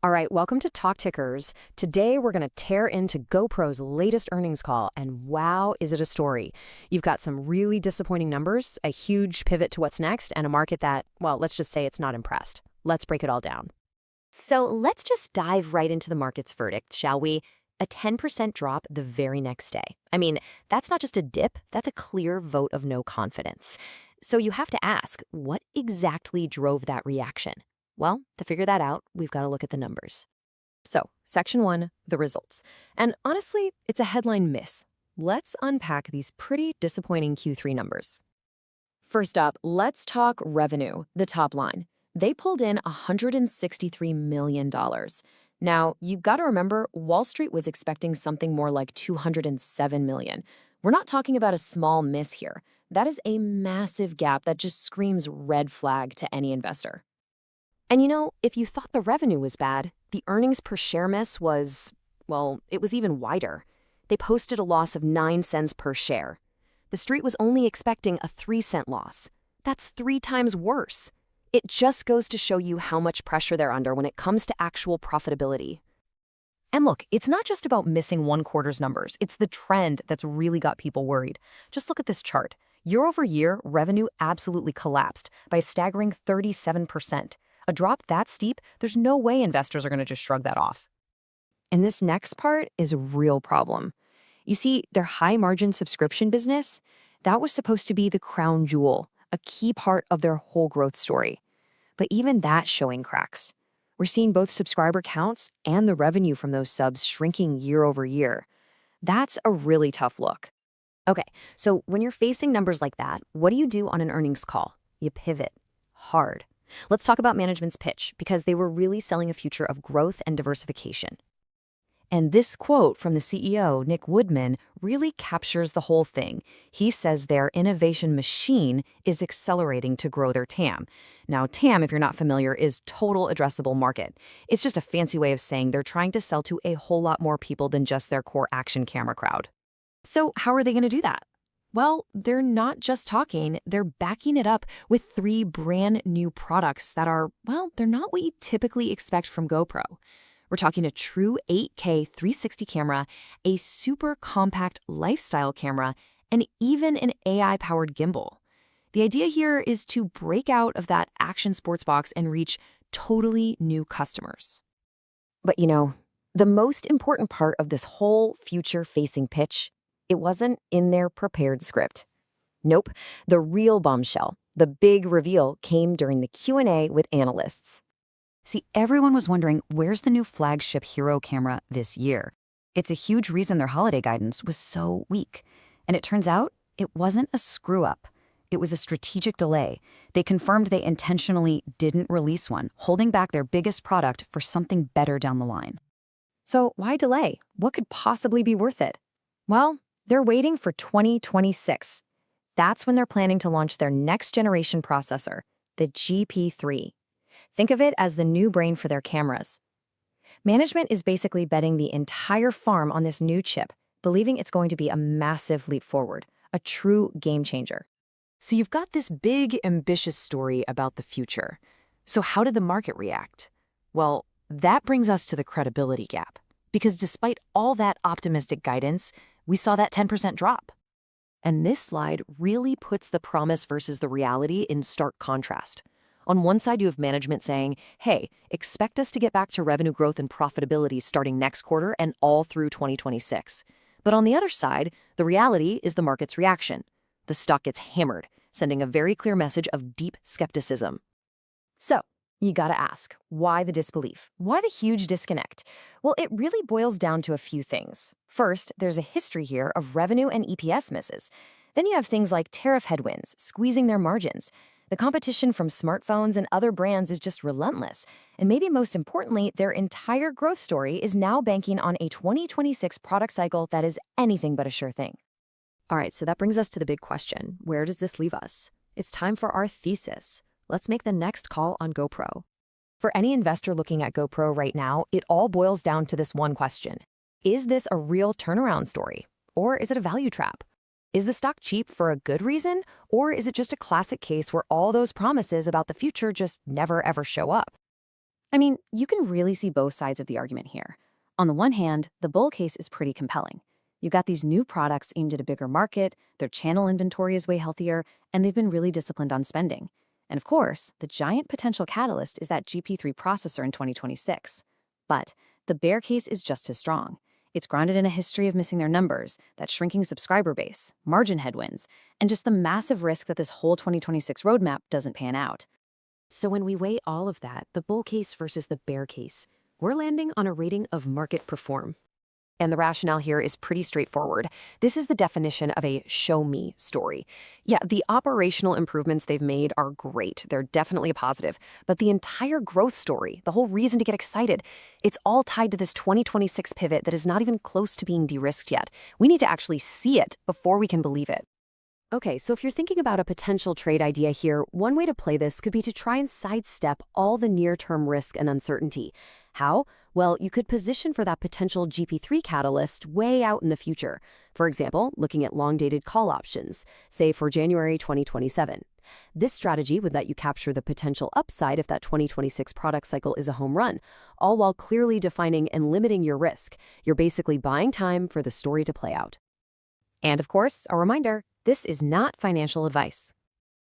All right, welcome to Talk Tickers. Today, we're going to tear into GoPro's latest earnings call, and wow, is it a story. You've got some really disappointing numbers, a huge pivot to what's next, and a market that, well, let's just say it's not impressed. Let's break it all down. So let's just dive right into the market's verdict, shall we? A 10% drop the very next day. I mean, that's not just a dip, that's a clear vote of no confidence. So you have to ask, what exactly drove that reaction? Well, to figure that out, we've got to look at the numbers. So, Section 1, the results. And honestly, it's a headline miss. Let's unpack these pretty disappointing Q3 numbers. First up, let's talk revenue, the top line. They pulled in $163 million. Now, you've got to remember, Wall Street was expecting something more like $207 million. We're not talking about a small miss here. That is a massive gap that just screams red flag to any investor. And you know, if you thought the revenue was bad, the earnings per share miss was, well, it was even wider. They posted a loss of 9 cents per share. The street was only expecting a 3-cent loss. That's 3 times worse. It just goes to show you how much pressure they're under when it comes to actual profitability. And look, it's not just about missing one quarter's numbers. It's the trend that's really got people worried. Just look at this chart. Year over year, revenue absolutely collapsed by a staggering 37%. A drop that steep, there's no way investors are going to just shrug that off. And this next part is a real problem. You see, their high-margin subscription business, that was supposed to be the crown jewel, a key part of their whole growth story. But even that's showing cracks. We're seeing both subscriber counts and the revenue from those subs shrinking year over year. That's a really tough look. Okay, so when you're facing numbers like that, what do you do on an earnings call? You pivot hard. Let's talk about management's pitch, because they were really selling a future of growth and diversification. And this quote from the CEO, Nick Woodman, really captures the whole thing. He says their innovation machine is accelerating to grow their TAM. Now, TAM, if you're not familiar, is total addressable market. It's just a fancy way of saying they're trying to sell to a whole lot more people than just their core action camera crowd. So how are they going to do that? Well, they're not just talking, they're backing it up with 3 brand new products that are, well, they're not what you typically expect from GoPro. We're talking a true 8K 360 camera, a super compact lifestyle camera, and even an AI-powered gimbal. The idea here is to break out of that action sports box and reach totally new customers. But you know, the most important part of this whole future-facing pitch, it wasn't in their prepared script. Nope, the real bombshell, the big reveal, came during the Q&A with analysts. See, everyone was wondering, where's the new flagship hero camera this year? It's a huge reason their holiday guidance was so weak. And it turns out, it wasn't a screw-up. It was a strategic delay. They confirmed they intentionally didn't release one, holding back their biggest product for something better down the line. So why delay? What could possibly be worth it? Well, they're waiting for 2026. That's when they're planning to launch their next-generation processor, the GP3. Think of it as the new brain for their cameras. Management is basically betting the entire farm on this new chip, believing it's going to be a massive leap forward, a true game changer. So you've got this big, ambitious story about the future. So how did the market react? Well, that brings us to the credibility gap. Because despite all that optimistic guidance, we saw that 10% drop. And this slide really puts the promise versus the reality in stark contrast. On one side, you have management saying, hey, expect us to get back to revenue growth and profitability starting next quarter and all through 2026. But on the other side, the reality is the market's reaction. The stock gets hammered, sending a very clear message of deep skepticism. So, you gotta ask, why the disbelief? Why the huge disconnect? Well, it really boils down to a few things. First, there's a history here of revenue and EPS misses. Then you have things like tariff headwinds, squeezing their margins. The competition from smartphones and other brands is just relentless. And maybe most importantly, their entire growth story is now banking on a 2026 product cycle that is anything but a sure thing. All right, so that brings us to the big question. Where does this leave us? It's time for our thesis. Let's make the next call on GoPro. For any investor looking at GoPro right now, it all boils down to this one question. Is this a real turnaround story? Or is it a value trap? Is the stock cheap for a good reason? Or is it just a classic case where all those promises about the future just never ever show up? I mean, you can really see both sides of the argument here. On the one hand, the bull case is pretty compelling. You got these new products aimed at a bigger market, their channel inventory is way healthier, and they've been really disciplined on spending. And of course, the giant potential catalyst is that GP3 processor in 2026. But the bear case is just as strong. It's grounded in a history of missing their numbers, that shrinking subscriber base, margin headwinds, and just the massive risk that this whole 2026 roadmap doesn't pan out. So when we weigh all of that, the bull case versus the bear case, we're landing on a rating of market perform. And the rationale here is pretty straightforward. This is the definition of a show me story. Yeah, the operational improvements they've made are great. They're definitely a positive. But the entire growth story, the whole reason to get excited, it's all tied to this 2026 pivot that is not even close to being de-risked yet. We need to actually see it before we can believe it. Okay, so if you're thinking about a potential trade idea here, one way to play this could be to try and sidestep all the near-term risk and uncertainty. How? Well, you could position for that potential GP3 catalyst way out in the future. For example, looking at long-dated call options, say for January 2027. This strategy would let you capture the potential upside if that 2026 product cycle is a home run, all while clearly defining and limiting your risk. You're basically buying time for the story to play out. And of course, a reminder, this is not financial advice.